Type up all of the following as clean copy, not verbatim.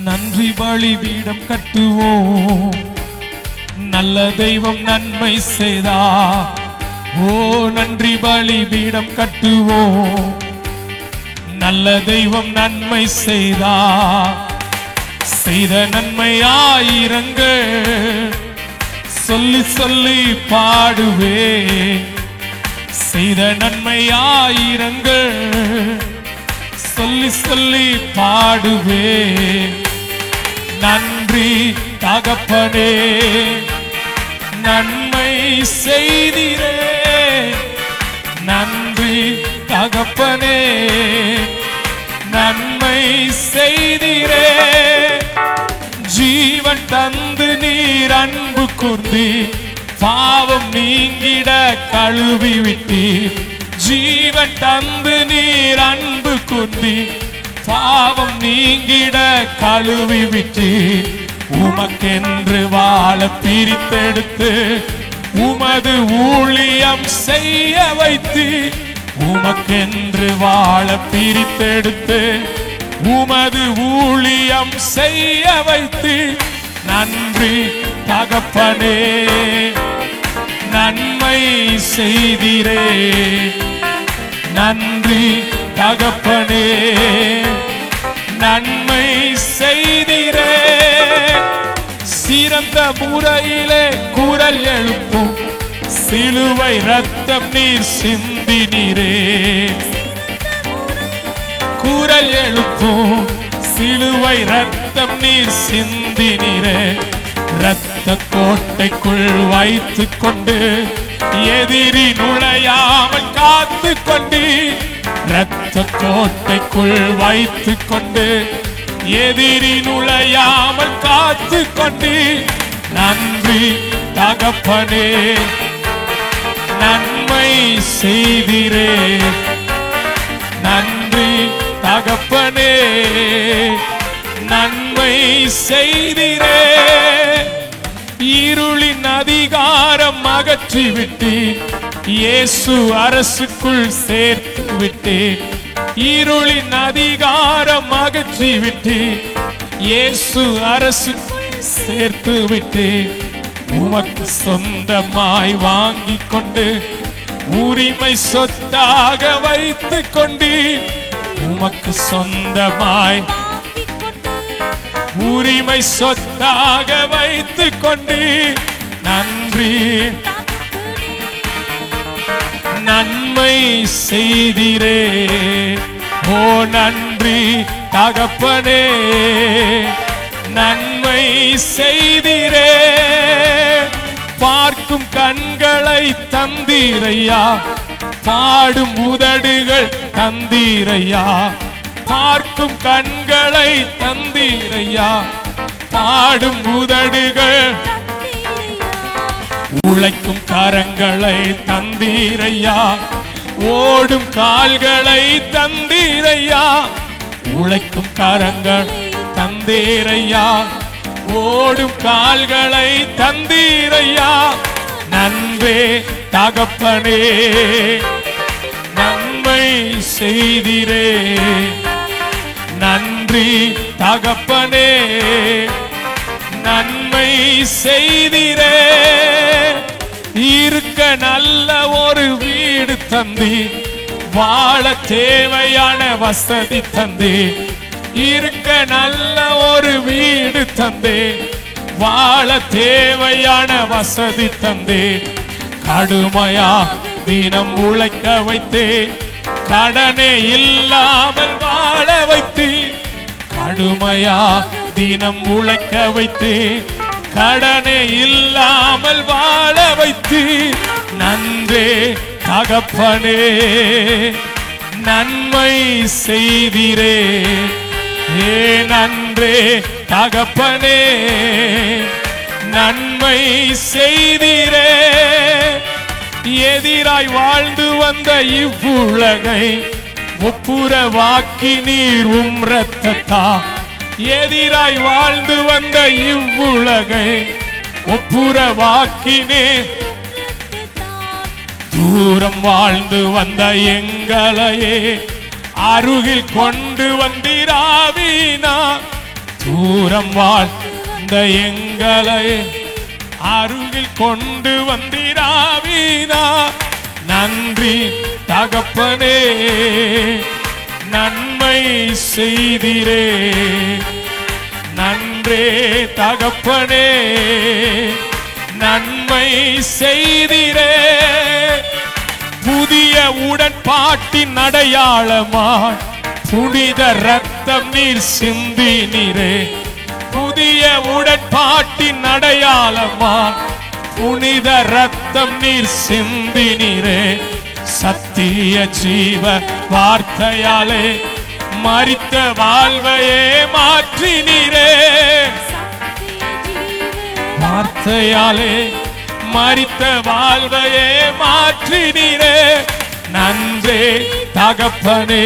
நன்றி பலிபீடம் கட்டுவோம், நல்ல தெய்வம் நன்மை செய்தா. ஓ நன்றி பலிபீடம் கட்டுவோம், நல்ல தெய்வம் நன்மை செய்தா. செய்த நன்மை ஆயிரங்கள் சொல்லி சொல்லி பாடுவே. செய்த நன்மை ஆயிரங்கள் சொல்லி சொல்லி பாடுவே. நன்றி தகப்பனே நன்மை செய்திரே. நன்றி தகப்பனே நன்மை செய்திரே. ஜீவன் தந்து நீர் அன்பு கூர்ந்தி பாவம் நீங்கிட கழுவி விட்டீர். ஜீவன் தந்து நீர் அன்பு கூர்ந்தி பாவம் நீங்கிட கழுவி விட்டீர். உமக்கென்று வாழ பிரித்தெடுத்து உமது ஊழியம் செய்ய வைத்து. உமக்கென்று வாழ பிரித்தெடுத்து உமது ஊழியம் செய்ய வைத்து. நன்றி தகப்பனே நன்மை செய்திரே. நன்றி தகப்பனே நன்மை செய்திரே. சிறந்த முறையிலே குரல் எழுப்பும் சிலுவை ரத்தம் நீர் சிந்தினீரே. குரல் எழுப்பும் சிலுவை ரத்தம் நீர் சிந்தினீரே. இரத்த கோட்டைக்குள் வைத்துக் கொண்டு எதிரி நுழையாமல் காத்து கொண்டு. இரத்த கோட்டைக்குள் வைத்துக் கொண்டு எதிரி நுழையாமல் காத்து கொண்டு. நன்றி தகப்பனே நன்மை செய்திரே. நன்றி தகப்பனே நன்மை செய்திரே. இருளின் அதிகாரம் அகற்றிவிட்டு இயேசு அரசுக்குள் சேர்த்து விட்டு. இருளின் அதிகாரம் அகற்றிவிட்டு இயேசு அரசுக்குள் சேர்த்து விட்டு. உமக்கு சொந்தமாய் வாங்கி கொண்டு உரிமை சொத்தாக வைத்துக் கொண்டு. உமக்கு சொந்தமாய் உரிமை சொத்தாக வைத்துக் கொண்டு. நன்றி நன்மை செய்திரே. ஓ நன்றி தகப்பனே நன்மை செய்திரே. பார்க்கும் கண்களை தந்தீரையா, பாடும் உதடுகள் தந்தீரையா. பார்க்கும் கண்களை தந்தீரையா, பாடும் உதடுகள். உழைக்கும் கரங்களை தந்தீரையா, ஓடும் கால்களை தந்தீரையா. உழைக்கும் கரங்கள் தந்தீரையா, ஓடும் கால்களை தந்தீரையா. நன்றே தகப்பனே நன்மை செய்திரே. நன்றி தகப்பனே நன்மை செய்திரே. இருக்க நல்ல ஒரு வீடு தந்தி, வாழ தேவையான வசதி தந்தி. இருக்க நல்ல ஒரு வீடு தந்தே, வாழ தேவையான வசதி தந்தே. கடுமையா தினம் உழைக்க வைத்தே, கடனே இல்லாமல் வாழ வைத்தே. கடுமையா தினம் உழைக்க வைத்தே, கடனே இல்லாமல் வாழ வைத்து. நன்றே தகப்பனே நன்மை செய்திரே. ஏ நன்றே தகப்பனே நன்மை செய்திரே. எதிராய் வாழ்ந்து வந்த இவ்வுலகை ஒப்புரவாக்கி நீர் உம் இரத்தத்தா. எதிராய் வாழ்ந்து வந்த இவ்வுலகை ஒப்புரவாக்கி நீர். தூரம் வாழ்ந்து வந்த எங்களையே அருகில் கொண்டு வந்திராவினா. தூரம் வாழ்ந்த எங்களை அருகில் கொண்டு வந்திராவினா நன்றி தகப்பனே நன்மை செய்திரே நன்றே தகப்பனே நன்மை செய்திரே புதிய உடன்பாட்டின் அடையாளமாய் புனித ரத்தம் நீர் சிந்தினீரே புதிய உடன்பாட்டின் அடையாளமாய் புனித ரத்தம் நீர் சிந்தினீரே சத்திய ஜீவ வார்த்தையாலே மரித்த வாழ்வையே மாற்றினீரே வார்த்தையாலே மரித்த வாழ்வையே மாற்றினீரே நன்றே தகப்பனே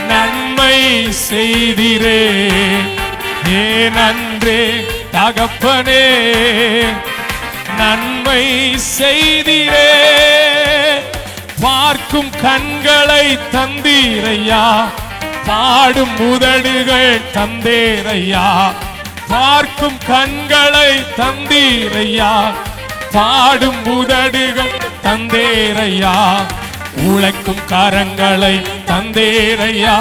நன்மை செய்திரே ஏ நன்றே தகப்பனே நன்மை செய்திரே பார்க்கும் கண்களை தந்தீரையா பாடும் உதடுகள் தந்தேரையா பார்க்கும் கண்களை தந்தீரையா பாடும் உதடுகள் தந்தேரையா உழைக்கும் கரங்களை தந்தேரையா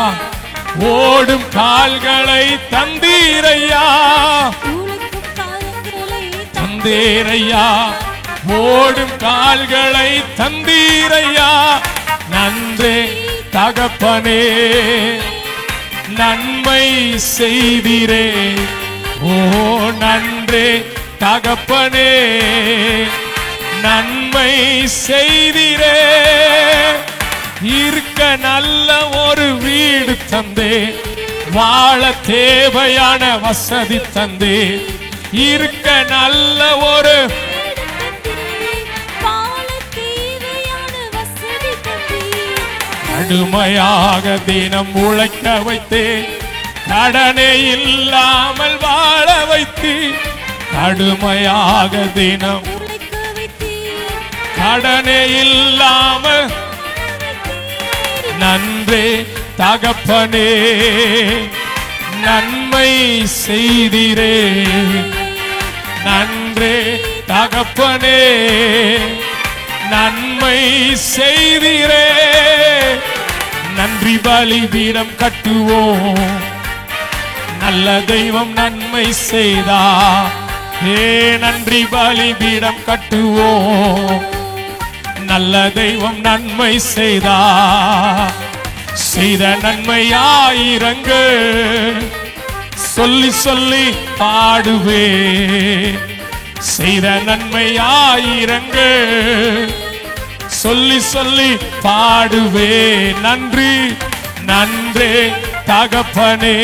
ஓடும் கால்களை தந்தீரையா தந்தேரையா ஓடும் கால்களை தந்தீரையா நன்றே தகப்பனே நன்மை செய்திரே ஓ நன்றே தகப்பனே நன்மை செய்திரே இருக்க நல்ல ஒரு வீடு தந்தே வாழ தேவையான வசதி தந்தே இருக்க நல்ல ஒரு கடுமையாக தினம் உழைக்க வைத்தே கடனே இல்லாமல் வாழ வைத்து கடுமையாக தினம் கடனே இல்லாமல் நன்றே தகப்பனே நன்மை செய்திரே நன்றே தகப்பனே நன்மை செய்திரே நன்றி பலிபீடம் கட்டுவோம் நல்ல தெய்வம் நன்மை செய்தா ஏ நன்றி பலிபீடம் கட்டுவோம் நல்ல தெய்வம் நன்மை செய்தா செய்த நன்மை ஆயிரங்கு சொல்லி சொல்லி பாடுவே செய்த நன்மை ஆயிரங்கு சொல்லி சொல்லி பாடுவே நன்றி நன்றே தகப்பனே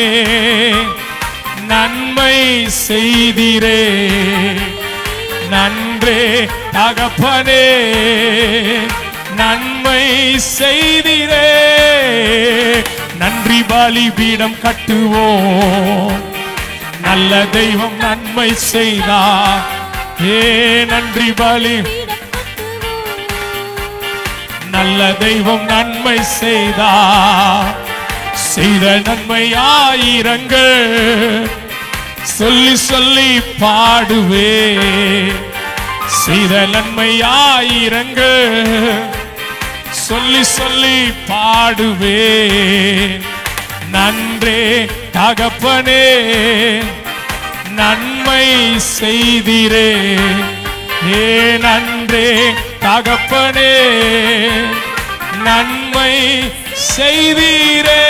நன்மை செய்திரே நன்றே தகப்பனே நன்மை செய்திரே நன்றி பலிபீடம் கட்டுவோம் நல்ல தெய்வம் நன்மை செய்தா ஏ நன்றி பலி நல்ல தெய்வம் நன்மை செய்தா செய்த நன்மை ஆயிரங்கள் சொல்லி சொல்லி பாடுவே செய்த நன்மை ஆயிரங்கள் சொல்லி சொல்லி பாடுவே நன்றே தகப்பனே நன்மை செய்திரே ஏ நன்றே தகப்பனே நன்மை செய்தீரே